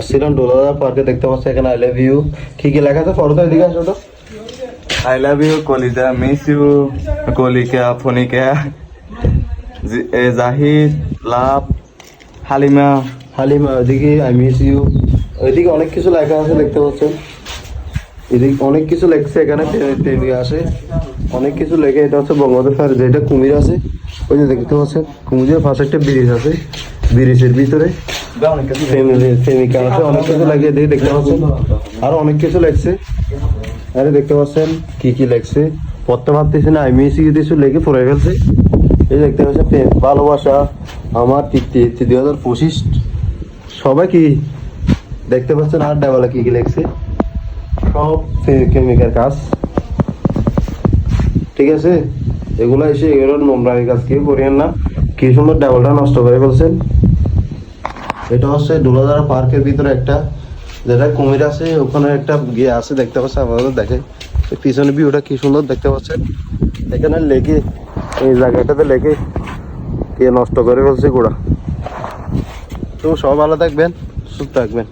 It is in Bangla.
আসছিলাম ডোলার পার্কে, দেখতে পাচ্ছি এখানে আই লাভ ইউ কি কি লেখা আছে, ফটো তো এদিকে আসো তো। I love you, Kolida. Miss you, Kolika, Fonika, Zahid, Lab, Halima. Halima, ওইদিকে আই মিস ইউ, ওইদিকে অনেক কিছু লেখা আছে দেখতে পাচ্ছেন। এদিকে অনেক কিছু লেখছে, এখানে প্রেমিকা আসে, অনেক কিছু লেখে। এটা হচ্ছে বঙ্গবন্ধু স্যার, যেটা কুমির আছে ওই যে দেখতে পাচ্ছেন, কুমিরের পাশে একটা ব্রিজ আছে, ব্রিজের ভিতরে প্রেমিকা আছে, অনেক কিছু লাগিয়ে দিয়ে দেখতে পাচ্ছেন। আরো অনেক কিছু লেখছে, আরে দেখতে পাচ্ছেন কি কি লেখছে, পড়তে পারতেছি না, আমি মিস ইউ কিছু লেখে পড়ে ফেলছে। এই দেখতে পাচ্ছেন ভালোবাসা আমার তৃপ্তি 2025 সবাই কি দেখতে পাচ্ছেন। আর দেওয়ালে কি কি লেখছে, সব কেমিক্যাল কাজ, ঠিক আছে। এগুলো এসে এগুলো নোংরামি কাজ কেউ করিয়েন না। কি সুন্দর ডাবলটা নষ্ট করে ফেলছেন। এটা হচ্ছে ডোলাদারা পার্কের ভিতরে একটা, যেটা কুমির আছে ওখানে একটা গিয়ে আছে দেখতে পাচ্ছেন, আমাদের দেখে পিছনে ভিউটা কি সুন্দর দেখতে পাচ্ছেন। এখানে লেগে এই জায়গাটাতে লেগে কে নষ্ট করে ফেলছে গোড়া। তো সব ভালো থাকবেন, সুস্থ থাকবেন।